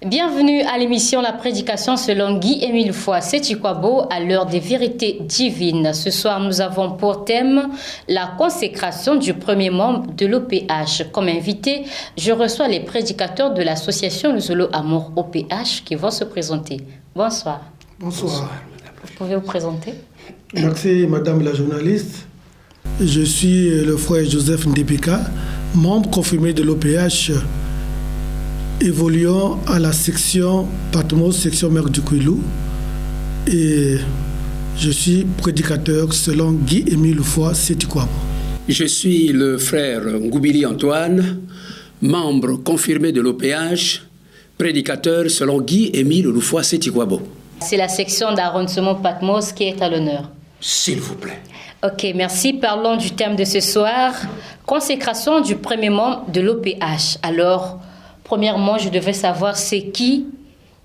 Bienvenue à l'émission La Prédication selon Guy-Émile Foix Sétikwabo à l'heure des vérités divines. Ce soir, nous avons pour thème la consécration du premier membre de l'OPH. Comme invité, je reçois les prédicateurs de l'association Le Solo Amour OPH qui vont se présenter. Bonsoir. Bonsoir. Vous pouvez vous présenter? Merci Madame la journaliste. Je suis le frère Joseph Ndepika, membre confirmé de l'OPH, évoluant à la section Patmos, section Mère du Kouilou, et je suis prédicateur selon Guy-Émile Foix Sétikwabo. Je suis le frère Ngoubili Antoine, membre confirmé de l'OPH, prédicateur selon Guy-Émile Foix Sétikwabo. C'est la section d'arrondissement Patmos qui est à l'honneur. S'il vous plaît. Ok, merci. Parlons du thème de ce soir, consécration du premier membre de l'OPH. Alors, premièrement, je devais savoir c'est qui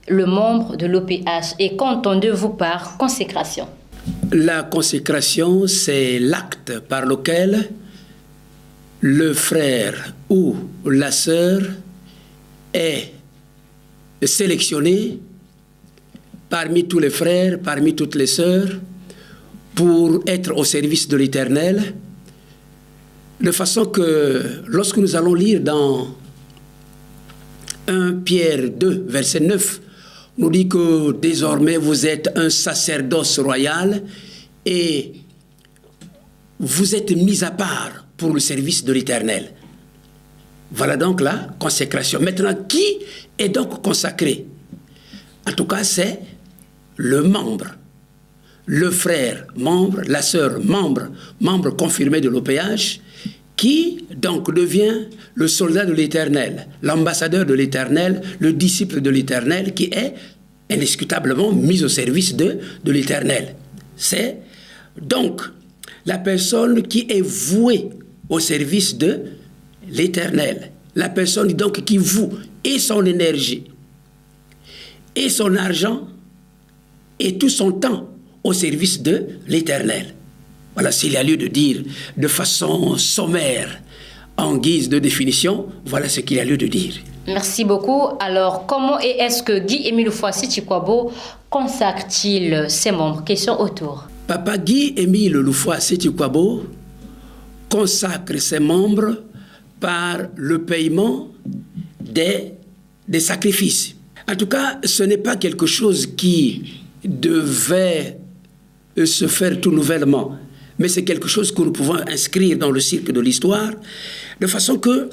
le membre de l'OPH et qu'entendez-vous par consécration? La consécration, c'est l'acte par lequel le frère ou la sœur est sélectionné parmi tous les frères, parmi toutes les sœurs, pour être au service de l'Éternel, de façon que lorsque nous allons lire dans 1 Pierre 2, verset 9, nous dit que désormais vous êtes un sacerdoce royal et vous êtes mis à part pour le service de l'Éternel. Voilà donc la consécration. Maintenant, qui est donc consacré? En tout cas, c'est le membre, le frère membre, la sœur membre confirmé de l'OPH, qui donc devient le soldat de l'Éternel, l'ambassadeur de l'Éternel, le disciple de l'Éternel, qui est indiscutablement mis au service de l'Éternel. C'est donc la personne qui est vouée au service de l'Éternel, la personne donc qui voue et son énergie, et son argent, et tout son temps au service de l'Éternel. Voilà, s'il y a lieu de dire de façon sommaire, en guise de définition, voilà ce qu'il y a lieu de dire. Merci beaucoup. Alors, comment et est-ce que Guy-Émile Foix Sétikwabo consacre-t-il ses membres? Question autour. Papa Guy-Émile Foix Sétikwabo consacre ses membres par le paiement des sacrifices. En tout cas, ce n'est pas quelque chose qui devait se faire tout nouvellement, mais c'est quelque chose que nous pouvons inscrire dans le cirque de l'histoire, de façon que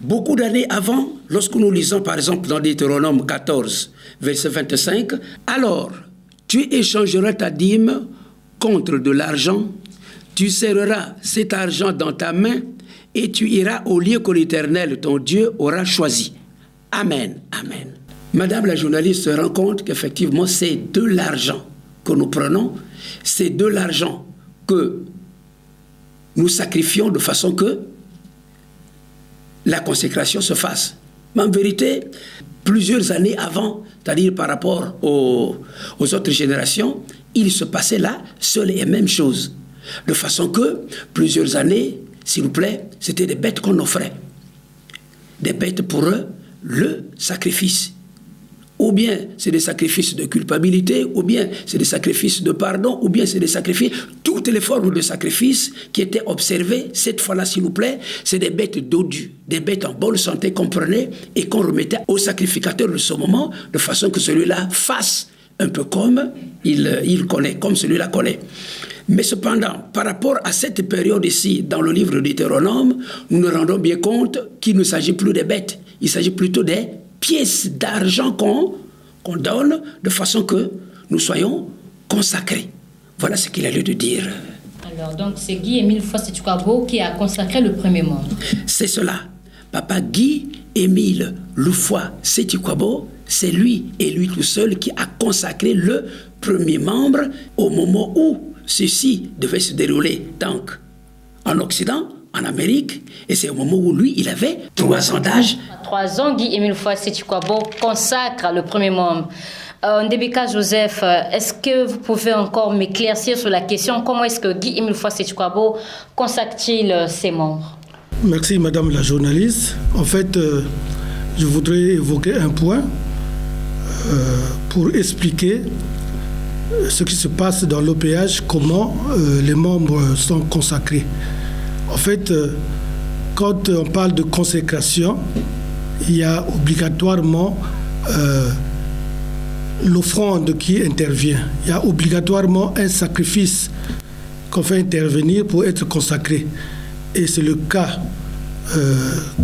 beaucoup d'années avant, lorsque nous lisons par exemple dans Deutéronome 14, verset 25, « Alors, tu échangeras ta dîme contre de l'argent, tu serreras cet argent dans ta main et tu iras au lieu que l'Éternel, ton Dieu, aura choisi. Amen, amen. » Madame la journaliste se rend compte qu'effectivement, c'est de l'argent que nous prenons, c'est de l'argent que nous sacrifions de façon que la consécration se fasse. Mais en vérité, plusieurs années avant, c'est-à-dire par rapport aux autres générations, il se passait la seule et même chose. De façon que, plusieurs années, s'il vous plaît, c'était des bêtes qu'on offrait. Des bêtes pour eux, le sacrifice. Ou bien c'est des sacrifices de culpabilité, ou bien c'est des sacrifices de pardon, ou bien c'est des sacrifices, toutes les formes de sacrifices qui étaient observées, cette fois-là, s'il vous plaît, c'est des bêtes dodues, des bêtes en bonne santé qu'on prenait et qu'on remettait au sacrificateur de ce moment, de façon que celui-là fasse un peu comme il connaît, comme celui-là connaît. Mais cependant, par rapport à cette période ici, dans le livre de Deutéronome, nous nous rendons bien compte qu'il ne s'agit plus des bêtes, il s'agit plutôt des pièces d'argent qu'on donne de façon que nous soyons consacrés. Voilà ce qu'il a lieu de dire. Alors, donc, c'est Guy-Émile Foix-Sétukwabo qui a consacré le premier membre. C'est cela. Papa Guy-Émile Loufois-Sétukwabo, c'est lui et lui tout seul qui a consacré le premier membre au moment où ceci devait se dérouler donc en Occident, en Amérique, et c'est au moment où lui, il avait 3 ans d'âge. À 3 ans, Guy-Émile Foix-Sétukwabo consacre le premier membre. Ndebeka Joseph, est-ce que vous pouvez encore m'éclaircir sur la question, comment est-ce que Guy-Émile Foix-Sétukwabo consacre-t-il ses membres? Merci Madame la journaliste. En fait, je voudrais évoquer un point pour expliquer ce qui se passe dans l'OPH, comment les membres sont consacrés. En fait, quand on parle de consécration, il y a obligatoirement l'offrande qui intervient. Il y a obligatoirement un sacrifice qu'on fait intervenir pour être consacré. Et c'est le cas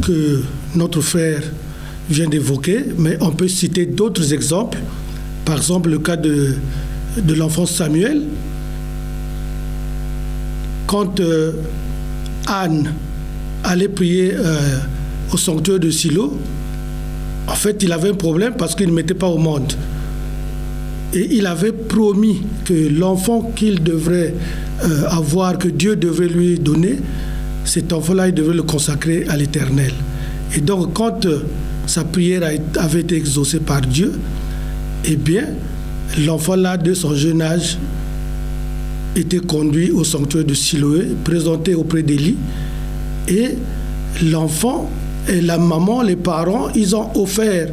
que notre frère vient d'évoquer, mais on peut citer d'autres exemples. Par exemple, le cas de l'enfant Samuel. Quand Anne allait prier au sanctuaire de Silo, en fait, il avait un problème parce qu'il ne mettait pas au monde. Et il avait promis que l'enfant qu'il devrait avoir, que Dieu devait lui donner, cet enfant-là, il devait le consacrer à l'Éternel. Et donc, quand sa prière avait été exaucée par Dieu, eh bien, l'enfant-là, de son jeune âge, était conduit au sanctuaire de Siloé, présenté auprès d'Élie. Et l'enfant et la maman, les parents, ils ont offert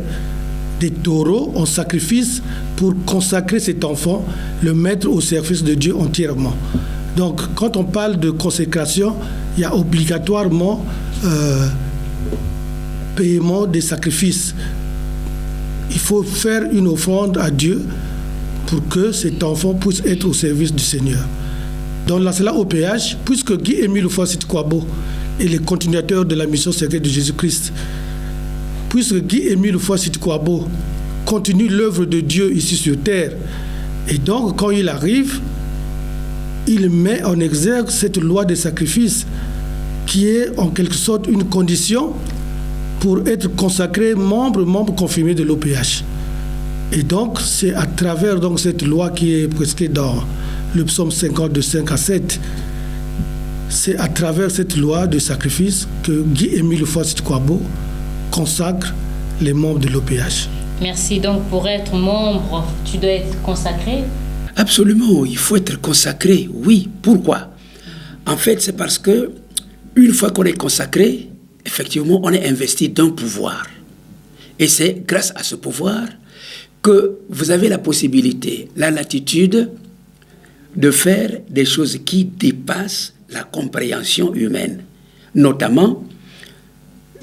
des taureaux en sacrifice pour consacrer cet enfant, le mettre au service de Dieu entièrement. Donc, quand on parle de consécration, il y a obligatoirement paiement des sacrifices. Il faut faire une offrande à Dieu pour que cet enfant puisse être au service du Seigneur. Donc là, c'est là au OPH, puisque Guy-Émile Foix-Sétukwabo est le continuateur de la mission secrète de Jésus-Christ, puisque Guy-Émile Foix-Sétukwabo continue l'œuvre de Dieu ici sur terre, et donc quand il arrive, il met en exergue cette loi des sacrifices qui est en quelque sorte une condition pour être consacré membre confirmé de l'OPH. Et donc, c'est à travers donc, cette loi qui est prescrite dans le psaume 50 de 5 à 7, c'est à travers cette loi de sacrifice que Guy-Émile Foix-Sétukwabo consacre les membres de l'OPH. Merci. Donc, pour être membre, tu dois être consacré? Absolument, il faut être consacré, oui. Pourquoi? En fait, c'est parce que une fois qu'on est consacré, effectivement, on est investi d'un pouvoir. Et c'est grâce à ce pouvoir que vous avez la possibilité, la latitude de faire des choses qui dépassent la compréhension humaine. Notamment,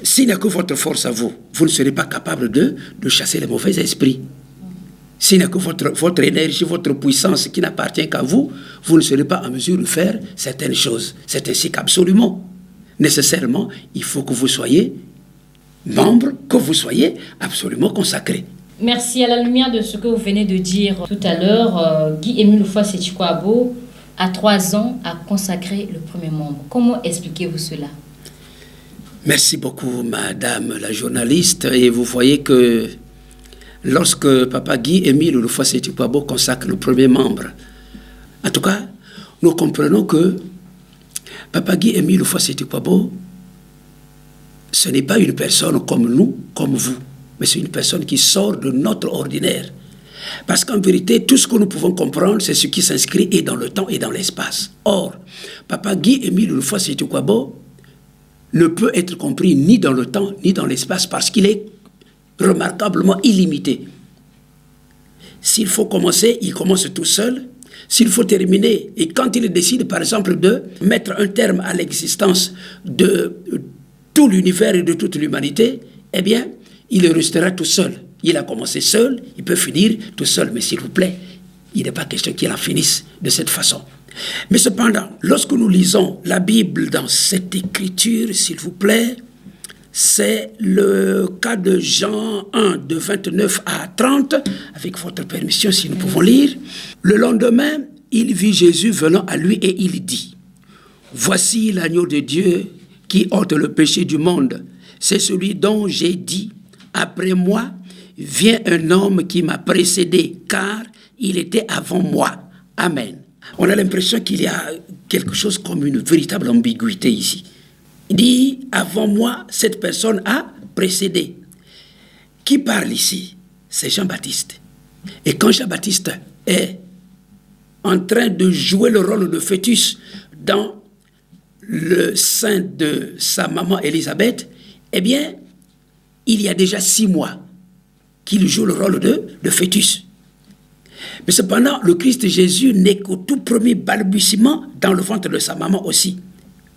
s'il n'y a que votre force à vous, vous ne serez pas capable de chasser les mauvais esprits. S'il n'y a que votre énergie, votre puissance qui n'appartient qu'à vous, vous ne serez pas en mesure de faire certaines choses. C'est ainsi qu'absolument, nécessairement, il faut que vous soyez membre, que vous soyez absolument consacré. Merci. À la lumière de ce que vous venez de dire tout à l'heure, Guy-Émile Foix-Sétukwabo, à 3 ans, a consacré le premier membre. Comment expliquez-vous cela? Merci beaucoup, madame la journaliste. Et vous voyez que lorsque Papa Guy-Émile Foix-Sétukwabo consacre le premier membre, en tout cas, nous comprenons que Papa Guy-Émile Foix-Sétukwabo, ce n'est pas une personne comme nous, comme vous, mais c'est une personne qui sort de notre ordinaire. Parce qu'en vérité, tout ce que nous pouvons comprendre, c'est ce qui s'inscrit et dans le temps et dans l'espace. Or, Papa Guy-Émile Foix-Sétukwabo ne peut être compris ni dans le temps, ni dans l'espace, parce qu'il est remarquablement illimité. S'il faut commencer, il commence tout seul. S'il faut terminer, et quand il décide, par exemple, de mettre un terme à l'existence de tout l'univers et de toute l'humanité, eh bien, il restera tout seul. Il a commencé seul, il peut finir tout seul, mais s'il vous plaît, il n'est pas question qu'il en finisse de cette façon. Mais cependant, lorsque nous lisons la Bible dans cette écriture, s'il vous plaît, c'est le cas de Jean 1, de 29 à 30, avec votre permission, si nous pouvons lire. Le lendemain, il vit Jésus venant à lui et il dit, voici l'agneau de Dieu qui ôte le péché du monde. C'est celui dont j'ai dit, après moi, vient un homme qui m'a précédé, car il était avant moi. Amen. On a l'impression qu'il y a quelque chose comme une véritable ambiguïté ici. Il dit, avant moi, cette personne a précédé. Qui parle ici? C'est Jean-Baptiste. Et quand Jean-Baptiste est en train de jouer le rôle de fœtus dans le sein de sa maman Élisabeth, eh bien, il y a déjà 6 mois qu'il joue le rôle de fœtus. Mais cependant, le Christ Jésus n'est qu'au tout premier balbutiement dans le ventre de sa maman aussi.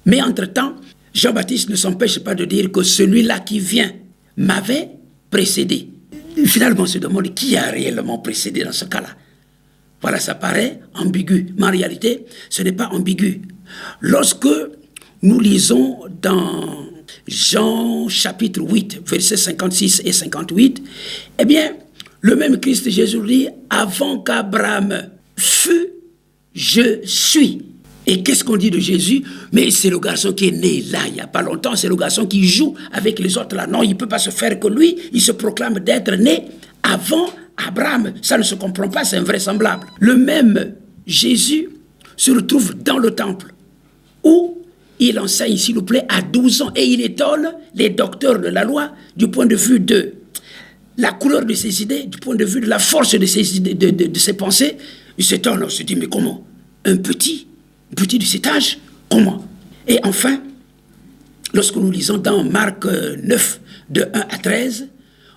Mais entre-temps, Jean-Baptiste ne s'empêche pas de dire que celui-là qui vient m'avait précédé. Finalement, on se demande qui a réellement précédé dans ce cas-là. Voilà, ça paraît ambigu. Mais en réalité, ce n'est pas ambigu. Lorsque nous lisons dans Jean chapitre 8, versets 56 et 58, eh bien, le même Christ Jésus dit, avant qu'Abraham fût, je suis. Et qu'est-ce qu'on dit de Jésus? Mais c'est le garçon qui est né là, il n'y a pas longtemps, c'est le garçon qui joue avec les autres là. Non, il ne peut pas se faire que lui, il se proclame d'être né avant Abraham. Ça ne se comprend pas, c'est invraisemblable. Le même Jésus se retrouve dans le temple où il enseigne, s'il vous plaît, à 12 ans et il étonne les docteurs de la loi du point de vue de la couleur de ses idées, du point de vue de la force de ses idées, de ses pensées. Il s'étonne, on se dit, mais comment? Un petit de cet âge? Comment? Et enfin, lorsque nous lisons dans Marc 9, de 1 à 13,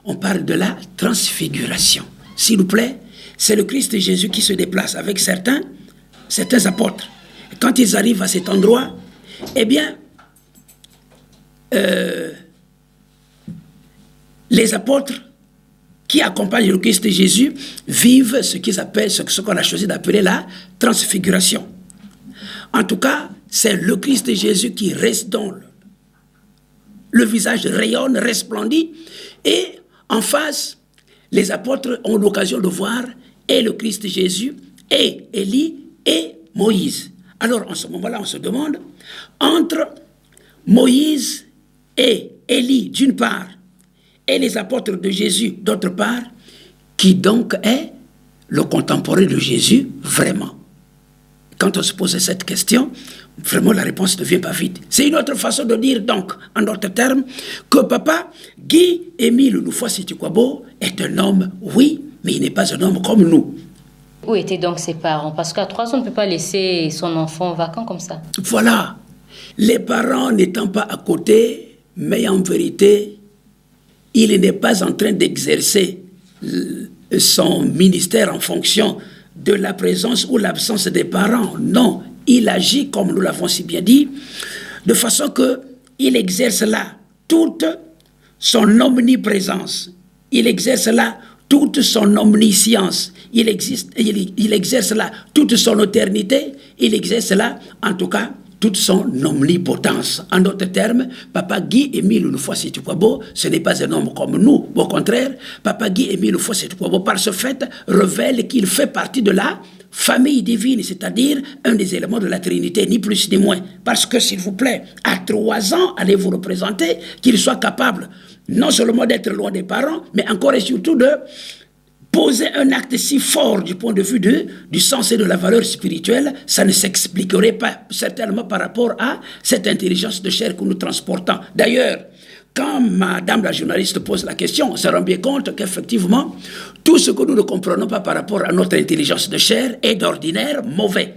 on parle de la transfiguration. S'il vous plaît, c'est le Christ Jésus qui se déplace avec certains apôtres. Et quand ils arrivent à cet endroit, eh bien, les apôtres qui accompagnent le Christ Jésus vivent ce qu'on a choisi d'appeler la transfiguration. En tout cas, c'est le Christ Jésus qui reste dans le visage rayonne, resplendit, et en face, les apôtres ont l'occasion de voir et le Christ Jésus, et Élie, et Moïse. Alors, en ce moment-là, on se demande, entre Moïse et Élie, d'une part, et les apôtres de Jésus, d'autre part, qui donc est le contemporain de Jésus, vraiment? Quand on se pose cette question, vraiment la réponse ne vient pas vite. C'est une autre façon de dire donc, en d'autres termes, que papa Guy-Émile Loufoua-Siti-Kouabo est un homme, oui, mais il n'est pas un homme comme nous. Où étaient donc ses parents? Parce qu'à 3 ans, on ne peut pas laisser son enfant vacant comme ça. Voilà. Les parents n'étant pas à côté, mais en vérité, il n'est pas en train d'exercer son ministère en fonction de la présence ou l'absence des parents. Non, il agit, comme nous l'avons si bien dit, de façon qu'il exerce là toute son omniprésence. Il exerce là toute son omniscience. Il exerce là toute son éternité. Il exerce là, en tout cas, toute son omnipotence. En d'autres termes, papa Guy-Émile Loufoua-Siti-Kouabo, ce n'est pas un homme comme nous. Au contraire, papa Guy-Émile Loufoua-Siti-Kouabo, par ce fait, révèle qu'il fait partie de la famille divine, c'est-à-dire un des éléments de la Trinité, ni plus ni moins. Parce que, s'il vous plaît, à 3 ans, allez-vous représenter qu'il soit capable non seulement d'être loin des parents, mais encore et surtout de poser un acte si fort du point de vue du sens et de la valeur spirituelle, ça ne s'expliquerait pas certainement par rapport à cette intelligence de chair que nous transportons. D'ailleurs, quand madame la journaliste pose la question, on se rend bien compte qu'effectivement, tout ce que nous ne comprenons pas par rapport à notre intelligence de chair est d'ordinaire mauvais.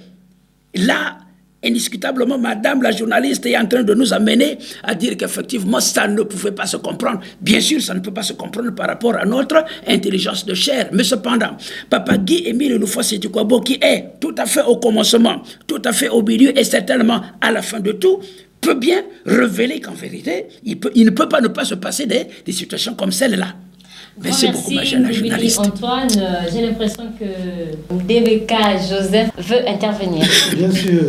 Là, indiscutablement, madame la journaliste est en train de nous amener à dire qu'effectivement, ça ne pouvait pas se comprendre. Bien sûr, ça ne peut pas se comprendre par rapport à notre intelligence de chair. Mais cependant, papa Guy-Émile Loufoua-Siti-Kouabo, qui est tout à fait au commencement, tout à fait au milieu et certainement à la fin de tout, peut bien révéler qu'en vérité, il ne peut pas ne pas se passer des situations comme celle-là. Merci beaucoup, ma jeune journaliste. Antoine, j'ai l'impression que DBK Joseph veut intervenir. Bien sûr.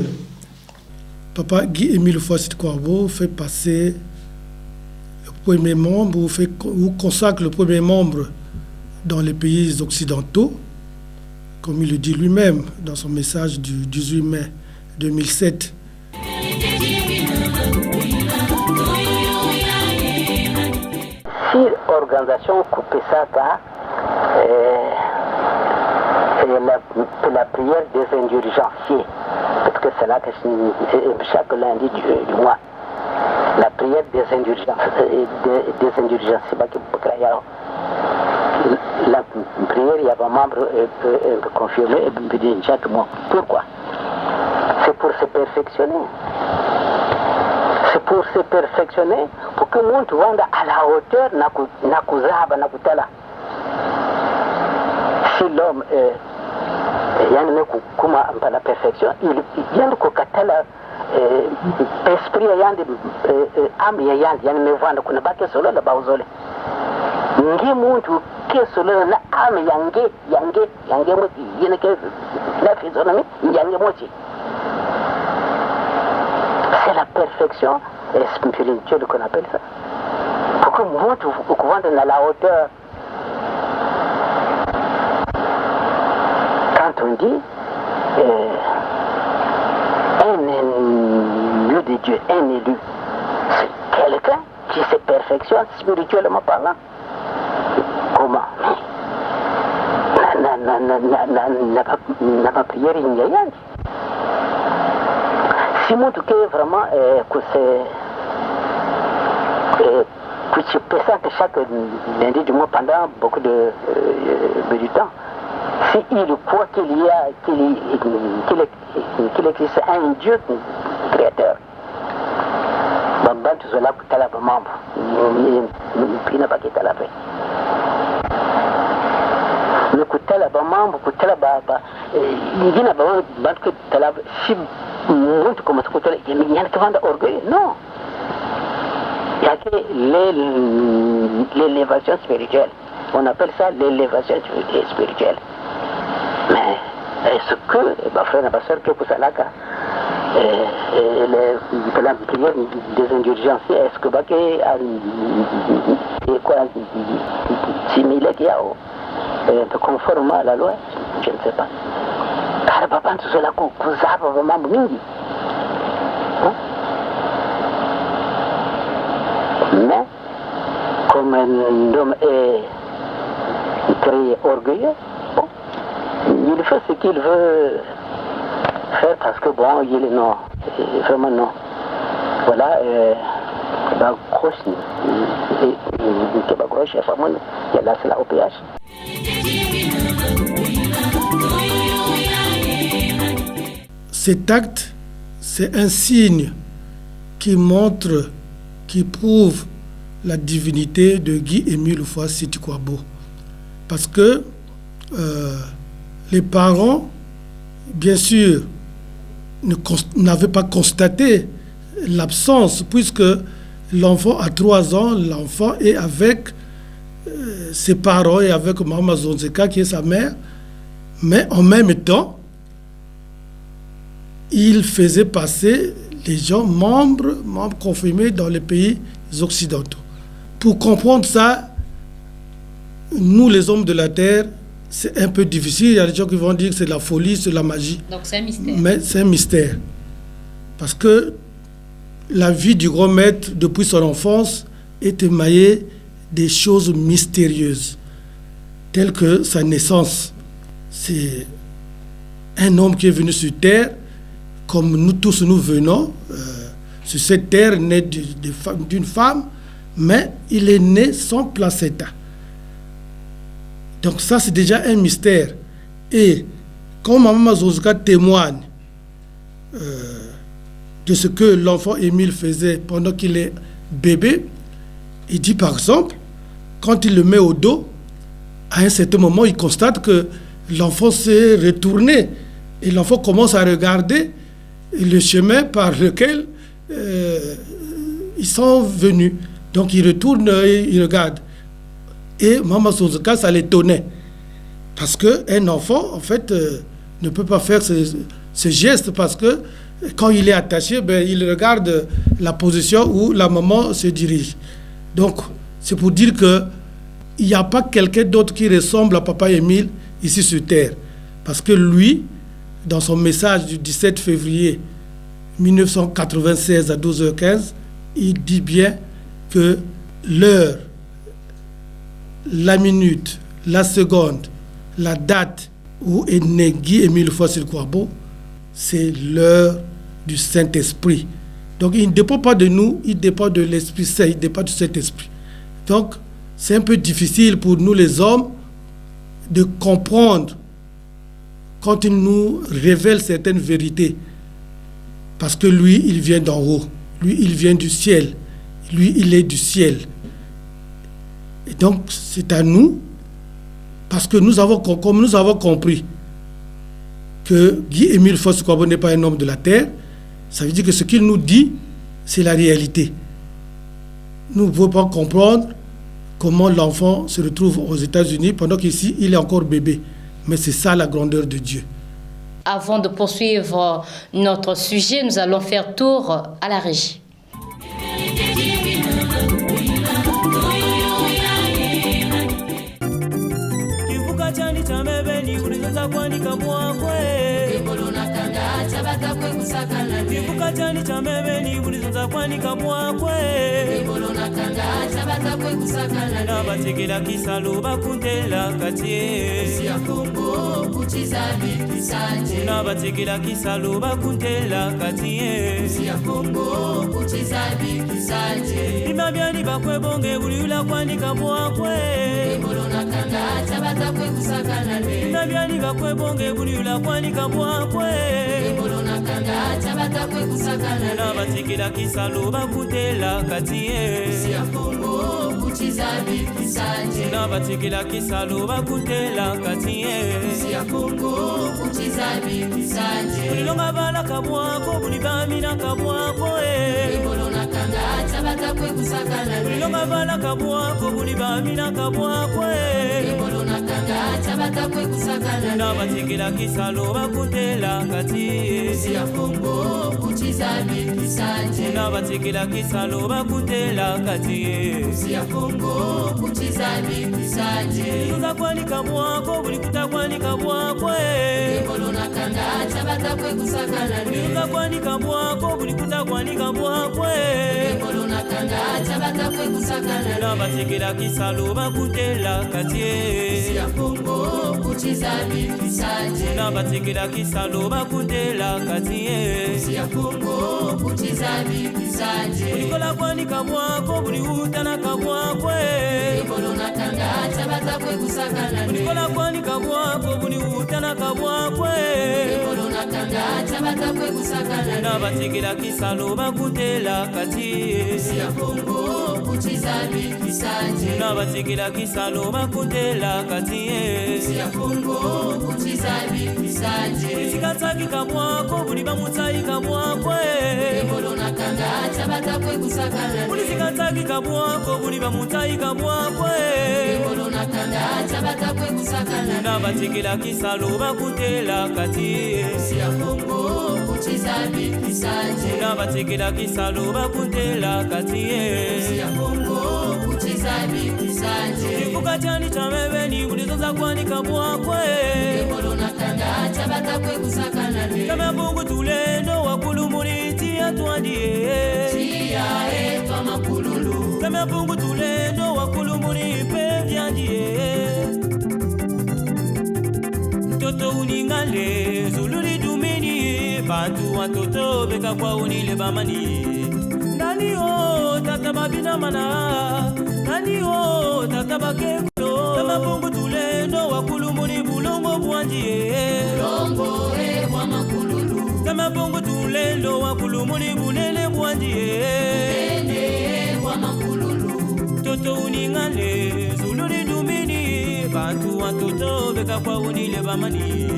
Papa Guy-Émile Loufoua-Siti-Kouabo fait passer le premier membre, ou consacre le premier membre dans les pays occidentaux, comme il le dit lui-même dans son message du 18 mai 2007. si l'organisation coupe ça car la prière des indulgenciers, parce que c'est là que chaque lundi du mois, la prière des indulgenciers, la prière, il y a un membre confirmé et dit chaque mois. Pourquoi? C'est pour se perfectionner. C'est pour se perfectionner, pour que le monde vende à la hauteur nakuzaba nakutala. Si l'homme yani kuma à la perfection, il vient de kokatala esprit yandi âme yandi yani me vanda kuna bake solo la bauzole. Ngi muntu ke solo na âme yange moti yene ke la physionomie yange moti. C'est la perfection spirituelle qu'on appelle ça. Pour que muntu ukuvanda à la hauteur. Quand on dit un élu de Dieu, un élu, c'est quelqu'un qui se perfectionne spirituellement parlant. Comment? N'a pas prière il n'y a rien. Si mon tout cas vraiment que je présente chaque lundi du mois pendant beaucoup de temps. Si il croit qu'il existe un Dieu créateur, tu seras là pour t'aller membre, il n'a pas quitté la paix. Mais pour t'aller membre, pour t'aller il n'y a pas que t'aller si monte comme ça, il n'y a pas d'orgueil, non. Il y a que l'élévation spirituelle. On appelle ça l'élévation spirituelle. Mais est-ce que, ma frère et ma soeur, que pour ça là, la prière des indulgences, est-ce que similaire qu'il y a conforme à la loi? Je ne sais pas. Car papa, tout cela, vraiment mingi. Mais, comme un homme est très orgueilleux, il fait ce qu'il veut faire parce que bon, il est non, vraiment non. Voilà, la grosse, il y a là, c'est la OPH. Cet acte, c'est un signe qui montre, qui prouve la divinité de Guy-Émile Houphouët Siti-Kouabo. Parce que les parents, bien sûr, n'avaient pas constaté l'absence, puisque l'enfant a 3 ans, l'enfant est avec ses parents et avec Maman Zonzeka, qui est sa mère, mais en même temps, il faisait passer les gens membres confirmés dans les pays occidentaux. Pour comprendre ça, nous les hommes de la terre, c'est un peu difficile. Il y a des gens qui vont dire que c'est de la folie, c'est de la magie. Donc c'est un mystère. Mais c'est un mystère. Parce que la vie du grand maître, depuis son enfance, est émaillée des choses mystérieuses, telles que sa naissance. C'est un homme qui est venu sur terre, comme nous tous nous venons, sur cette terre, né d'une femme, mais il est né sans placenta. Donc ça, c'est déjà un mystère. Et quand Maman Zonzeka témoigne de ce que l'enfant Émile faisait pendant qu'il est bébé, il dit par exemple, quand il le met au dos, à un certain moment, il constate que l'enfant s'est retourné et l'enfant commence à regarder le chemin par lequel ils sont venus. Donc il retourne, il regarde. Et Maman Zonzeka, ça l'étonnait. Parce qu'un enfant, en fait, ne peut pas faire ce geste parce que quand il est attaché, il regarde la position où la maman se dirige. Donc, c'est pour dire qu'il n'y a pas quelqu'un d'autre qui ressemble à Papa Émile ici sur Terre. Parce que lui, dans son message du 17 février 1996 à 12h15, il dit bien que l'heure la minute, la seconde, la date où est né Guy-Émile Fossey-Kouabo, c'est l'heure du Saint-Esprit. Donc il ne dépend pas de nous, il dépend de l'Esprit Saint, il dépend du Saint-Esprit. Donc c'est un peu difficile pour nous les hommes de comprendre quand il nous révèle certaines vérités. Parce que lui, il vient d'en haut. Lui, il vient du ciel. Lui, il est du ciel. Et donc, c'est à nous, parce que comme nous avons compris que Guy-Émile Fossey-Kouabo n'est pas un homme de la terre, ça veut dire que ce qu'il nous dit, c'est la réalité. Nous ne pouvons pas comprendre comment l'enfant se retrouve aux États-Unis pendant qu'ici, il est encore bébé. Mais c'est ça la grandeur de Dieu. Avant de poursuivre notre sujet, nous allons faire tour à la régie. Nabatekela kisalo bakuntela katie nabatekela kisalo bakuntela katie imabyani bakwebonge buliula kwanika bwakwe imabyani bakwebonge buliula kwanika bwakwe nabatekela kisalo bakuntela katie nabatekela kisalo bakutela katie bulilonga bala kabwako bulibamina kabwako bulilonga bala kabwako bulibamina kabwako nabatekela kisalo bakutela katie nabatekela kisalo bakutela katie Iluza kwanika mwako, bulikuta kwanika mwako Iluza kwanika mwako, bulikuta kwanika mwako nabatekela kisalo bakutela katie nabatekela kisalo bakutela katie bulikola kwanika mwako, buliutana kabwako bulikola kwanika mwako, buliutana kabwako nabatekela kisalo bakutela katie nabatekela kisalo bakutela katie bulisikataki kabwako, bulibamutsayi kabwako bulisikataki kabwako, bulibamutsayi kabwako nabatekela kisalo bakutela katie nabatekela kisalo bakutela katie ifuka chani chamebeni bulizoza kwanika bwakwe kama Mungu tulendo wakulumuliti atwandie kama Mungu tulendo wakulumulipe vyandie mtoto uningale zululi dumini bantu watoto beka kwa unile bamani nani o tata babina mana nani o tata bakekulo kama Mungu tulendo wakulumuli bulongo bwanjie bulongo bwa makululu kama Mungu tulendo wakulumuli bunene bwanjie bunene bwa makululu toto uningale zululi dumini bantu watoto beka kwa unile bamani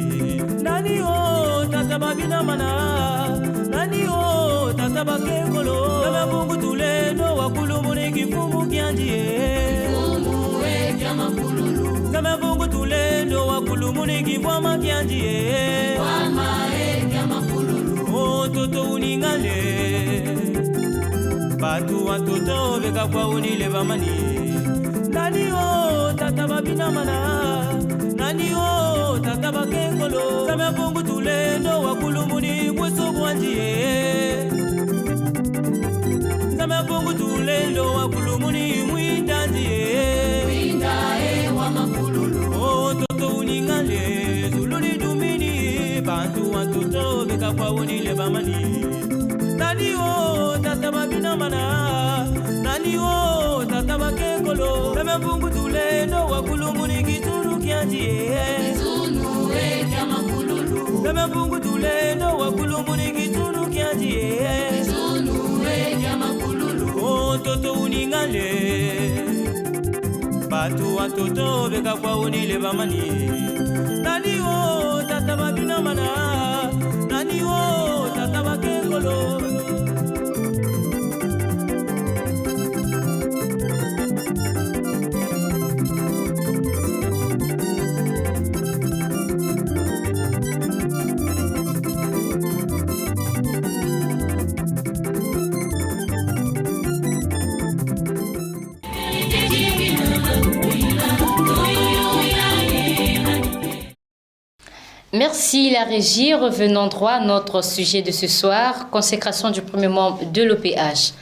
nani o tata babina mana nani o tata bakekolo kama Mungu tulendo wakulumuli kifumu kianjie kifumu kya makululu kama Mungu tulendo wakulumuli kifwama kianjie kwama kya makululu o toto uningale batu watoto beka kwa unile bamani nani o tata babina mana nani o tata bakekolo kama Mungu tulendo wakulumuni kweso bwanjie kama Mungu tulendo wakulumuni mwindandie beka kwa unile bamani. Nani o tata babina mana. Nani o tata bakekolo. Bebe mbungu tule no wakulu muni kitunu kianji. Kitunu kama kululu. Bebe mbungu tule no wakulu muni kitunu kianji. Kitunu kama kululu. O toto uningale. Batu watoto beka kwa unile bamani. Nani o tata babina mana. Nani o tata bakekolo. Merci la régie. Revenons droit à notre sujet de ce soir, consécration du premier membre de l'OPH.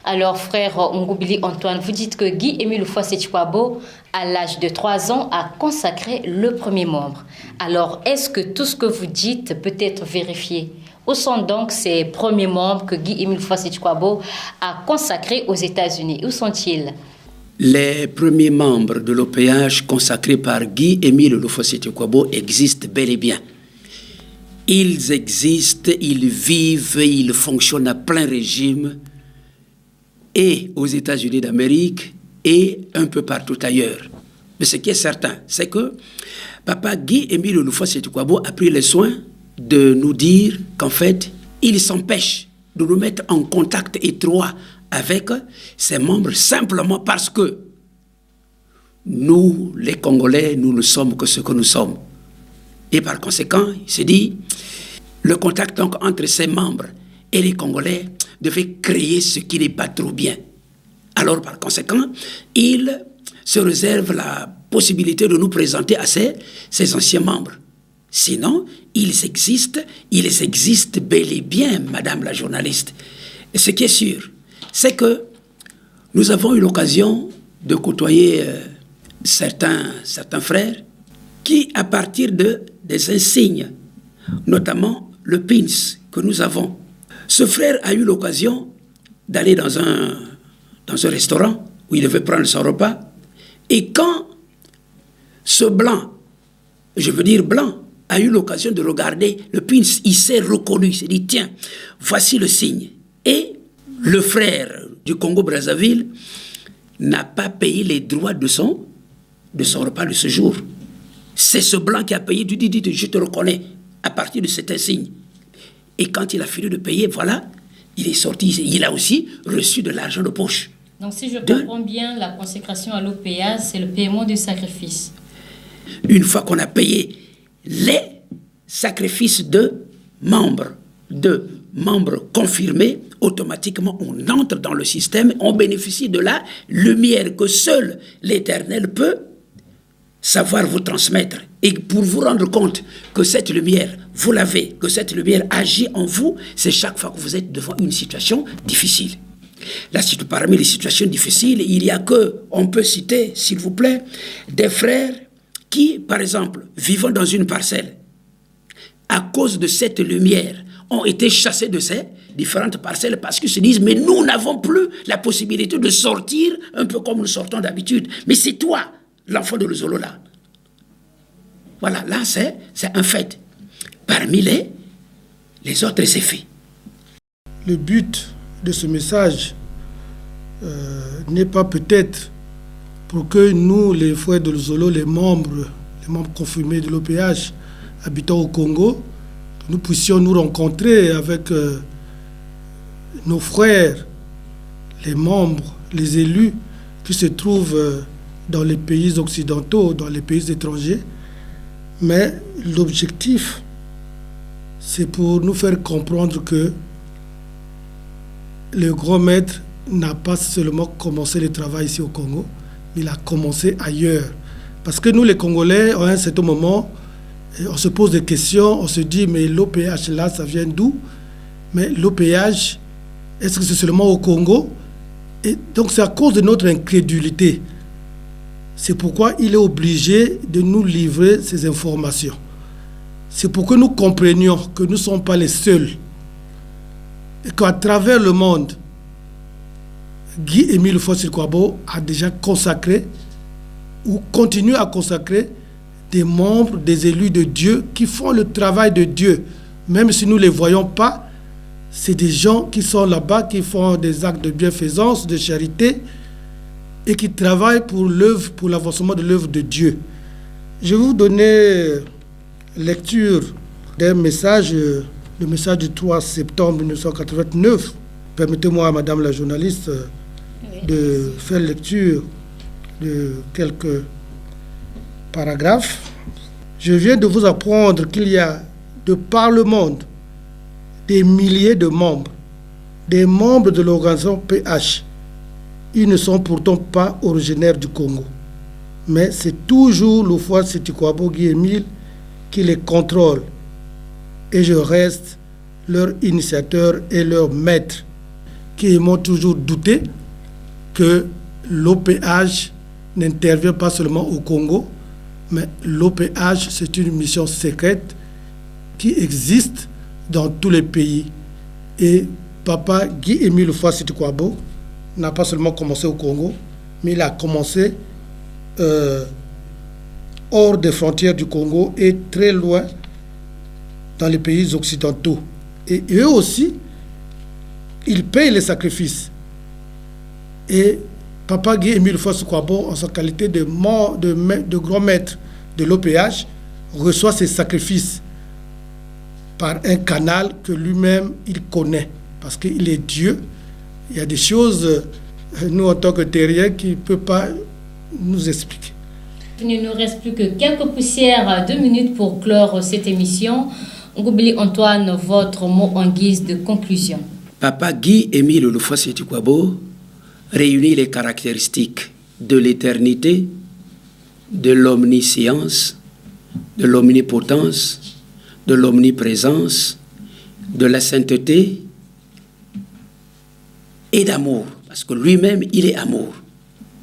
Alors frère Ngoubili Antoine, vous dites que Guy-Émile Houphouët-Sétikwabo, à l'âge de 3 ans, a consacré le premier membre. Alors est-ce que tout ce que vous dites peut être vérifié? Où sont donc ces premiers membres que Guy-Émile Houphouët-Sétikwabo a consacrés aux États-Unis? Où sont-ils? Les premiers membres de l'OPH consacrés par Guy-Émile Houphouët-Sétikwabo existent bel et bien. Ils existent, ils vivent, ils fonctionnent à plein régime et aux États-Unis d'Amérique et un peu partout ailleurs. Mais ce qui est certain, c'est que papa Guy-Émile Houphouët-Sétikwabo a pris le soin de nous dire qu'en fait, il s'empêche de nous mettre en contact étroit avec ses membres simplement parce que nous, les Congolais, nous ne sommes que ce que nous sommes. Et par conséquent, il se dit, le contact donc entre ses membres et les Congolais devait créer ce qui n'est pas trop bien. Alors par conséquent, il se réserve la possibilité de nous présenter à ses anciens membres. Sinon, ils existent bel et bien, madame la journaliste. Et ce qui est sûr, c'est que nous avons eu l'occasion de côtoyer certains frères qui, à partir des insignes, notamment le pins que nous avons, ce frère a eu l'occasion d'aller dans un restaurant où il devait prendre son repas, et quand ce blanc, je veux dire blanc, a eu l'occasion de regarder le pins, il s'est reconnu, il s'est dit, tiens, voici le signe. Et le frère du Congo-Brazzaville n'a pas payé les droits de son repas de ce jour. C'est ce blanc qui a payé, tu dis, je te reconnais, à partir de cet insigne. Et quand il a fini de payer, voilà, il est sorti, il a aussi reçu de l'argent de poche. Donc si je comprends bien, la consécration à l'OPA, c'est le paiement du sacrifice. Une fois qu'on a payé les sacrifices de membres confirmés, automatiquement on entre dans le système, on bénéficie de la lumière que seul l'Éternel peut savoir vous transmettre. Et pour vous rendre compte que cette lumière, vous l'avez, que cette lumière agit en vous, c'est chaque fois que vous êtes devant une situation difficile. Là, parmi les situations difficiles, il y a on peut citer, s'il vous plaît, des frères qui, par exemple, vivant dans une parcelle, à cause de cette lumière, ont été chassés de ces différentes parcelles parce qu'ils se disent, mais nous n'avons plus la possibilité de sortir un peu comme nous sortons d'habitude. Mais c'est toi, l'enfant de Lozolo là. Voilà, là c'est un fait. Parmi les autres, c'est fait. Le but de ce message n'est pas peut-être pour que nous, les frères de Lozolo, les membres confirmés de l'OPH habitant au Congo, nous puissions nous rencontrer avec nos frères, les membres, les élus qui se trouvent dans les pays occidentaux, dans les pays étrangers. Mais l'objectif, c'est pour nous faire comprendre que le grand maître n'a pas seulement commencé le travail ici au Congo, mais il a commencé ailleurs. Parce que nous, les Congolais, à un certain moment, on se pose des questions, on se dit, mais l'OPH là, ça vient d'où? Mais l'OPH, est-ce que c'est seulement au Congo? Et donc c'est à cause de notre incrédulité. C'est pourquoi il est obligé de nous livrer ces informations. C'est pour que nous comprenions que nous ne sommes pas les seuls. Et qu'à travers le monde, Guy-Émile Fossey-Kwabo a déjà consacré ou continue à consacrer des membres, des élus de Dieu qui font le travail de Dieu. Même si nous ne les voyons pas, c'est des gens qui sont là-bas, qui font des actes de bienfaisance, de charité et qui travaillent pour l'œuvre, pour l'avancement de l'œuvre de Dieu. Je vais vous donner lecture d'un message, le message du 3 septembre 1989. Permettez-moi, madame la journaliste, de faire lecture de quelques paragraphes. Je viens de vous apprendre qu'il y a de par le monde des milliers de membres, des membres de l'organisation PH. Ils ne sont pourtant pas originaires du Congo. Mais c'est toujours le Fossey-Kwabo Guy-Émile qui les contrôle. Et je reste leur initiateur et leur maître, qui m'ont toujours douté que l'OPH n'intervient pas seulement au Congo, mais l'OPH, c'est une mission secrète qui existe dans tous les pays. Et papa Guy-Émile Fossey-Kwabo n'a pas seulement commencé au Congo, mais il a commencé hors des frontières du Congo et très loin dans les pays occidentaux. Et eux aussi, ils payent les sacrifices. Et papa Guy-Émile Fossey-Kwabo, en sa qualité de grand maître de l'OPH, reçoit ses sacrifices par un canal que lui-même il connaît, parce qu'il est Dieu. Il y a des choses, nous en tant que terriens, qui ne peuvent pas nous expliquer. Il ne nous reste plus que quelques poussières, 2 minutes pour clore cette émission. Ngoubili Antoine, votre mot en guise de conclusion. Papa Guy-Émile Fossey-Kwabo réunit les caractéristiques de l'éternité, de l'omniscience, de l'omnipotence, de l'omniprésence, de la sainteté et d'amour, parce que lui-même, il est amour.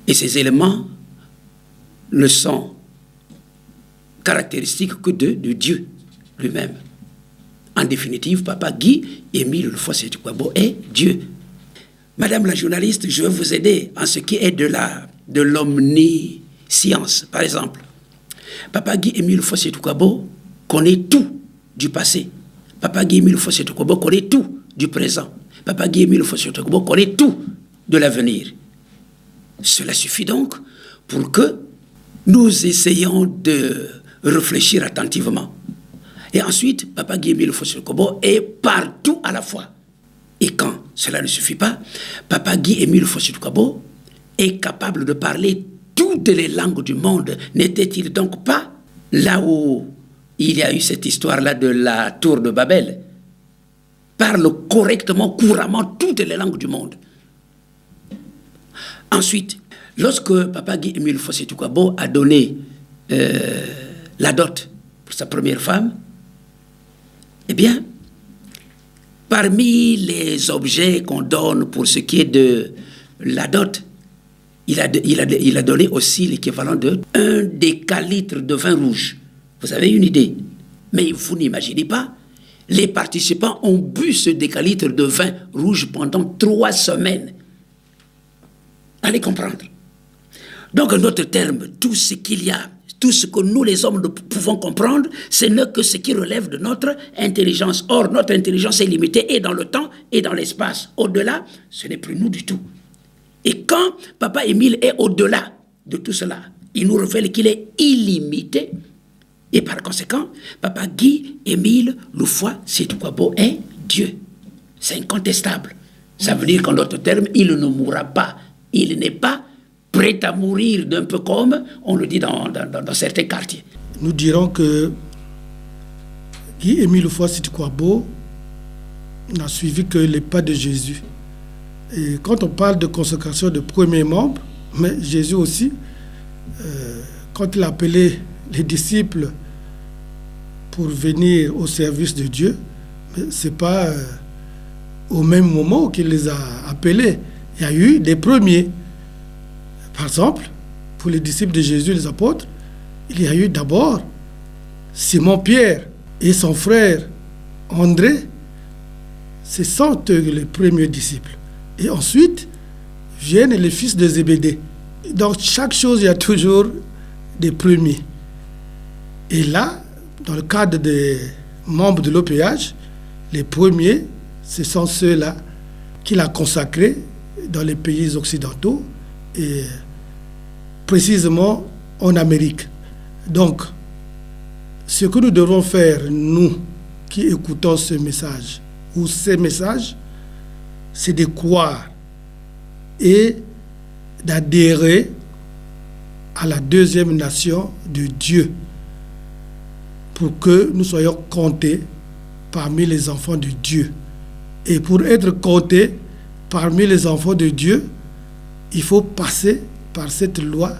Et ces éléments ne sont caractéristiques que de Dieu lui-même. En définitive, papa Guy-Émile Fossey-Kwabo est Dieu. Madame la journaliste, je vais vous aider en ce qui est de l'omniscience. Par exemple, papa Guy-Émile Fossey-Kwabo connaît tout du passé. Papa Guy-Émile Fossey-Kwabo connaît tout du présent. Papa Guy-Émile Fossey-Kwabo connaît tout de l'avenir. Cela suffit donc pour que nous essayions de réfléchir attentivement. Et ensuite, papa Guy-Émile Fossey-Kwabo est partout à la fois. Et quand cela ne suffit pas, papa Guy-Émile Fossey-Kwabo est capable de parler toutes les langues du monde. N'était-il donc pas là où il y a eu cette histoire-là de la tour de Babel? Parle correctement, couramment toutes les langues du monde. Ensuite, lorsque papa Guy-Émile Fossey-Kwabo a donné la dot pour sa première femme, eh bien, parmi les objets qu'on donne pour ce qui est de la dot, il a donné aussi l'équivalent de 1 décalitre de vin rouge. Vous avez une idée? Mais vous n'imaginez pas, les participants ont bu ce décalitre de vin rouge pendant 3 semaines. Allez comprendre. Donc, en d'autres termes, tout ce qu'il y a, tout ce que nous les hommes pouvons comprendre, ce n'est que ce qui relève de notre intelligence. Or, notre intelligence est limitée et dans le temps et dans l'espace. Au-delà, ce n'est plus nous du tout. Et quand papa Émile est au-delà de tout cela, il nous révèle qu'il est illimité. Et par conséquent, papa Guy-Émile Fossey-Kwabo est Dieu. C'est incontestable. Ça veut dire qu'en d'autres termes, il ne mourra pas. Il n'est pas prêt à mourir d'un peu comme on le dit dans certains quartiers. Nous dirons que Guy-Émile Fossey-Kwabo n'a suivi que les pas de Jésus. Et quand on parle de consécration de premiers membres, mais Jésus aussi, quand il a appelé les disciples pour venir au service de Dieu, ce n'est pas au même moment qu'il les a appelés. Il y a eu des premiers. Par exemple, pour les disciples de Jésus, les apôtres, il y a eu d'abord Simon-Pierre. et son frère André, ce sont les premiers disciples. Et ensuite viennent les fils de Zébédée. Dans chaque chose, il y a toujours des premiers. Et là, dans le cadre des membres de l'OPH, les premiers, ce sont ceux-là qu'il a consacrés dans les pays occidentaux et précisément en Amérique. Donc, ce que nous devons faire, nous qui écoutons ce message, ou ces messages, c'est de croire et d'adhérer à la deuxième nation de Dieu pour que nous soyons comptés parmi les enfants de Dieu. Et pour être comptés parmi les enfants de Dieu, il faut passer par cette loi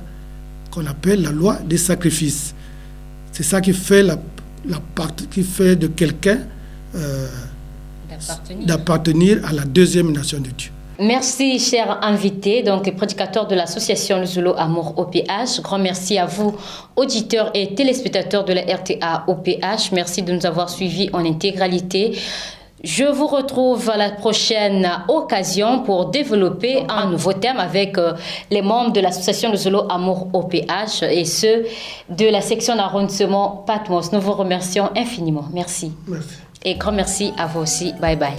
qu'on appelle la loi des sacrifices. C'est ça qui fait, qui fait de quelqu'un d'appartenir à la deuxième nation de Dieu. Merci, chers invités, donc prédicateurs de l'association Zulu Amour OPH. Grand merci à vous, auditeurs et téléspectateurs de la RTA OPH. Merci de nous avoir suivis en intégralité. Je vous retrouve à la prochaine occasion pour développer un nouveau thème avec les membres de l'association Zulu Amour OPH et ceux de la section d'arrondissement Patmos. Nous vous remercions infiniment. Merci. Merci. Et grand merci à vous aussi. Bye bye.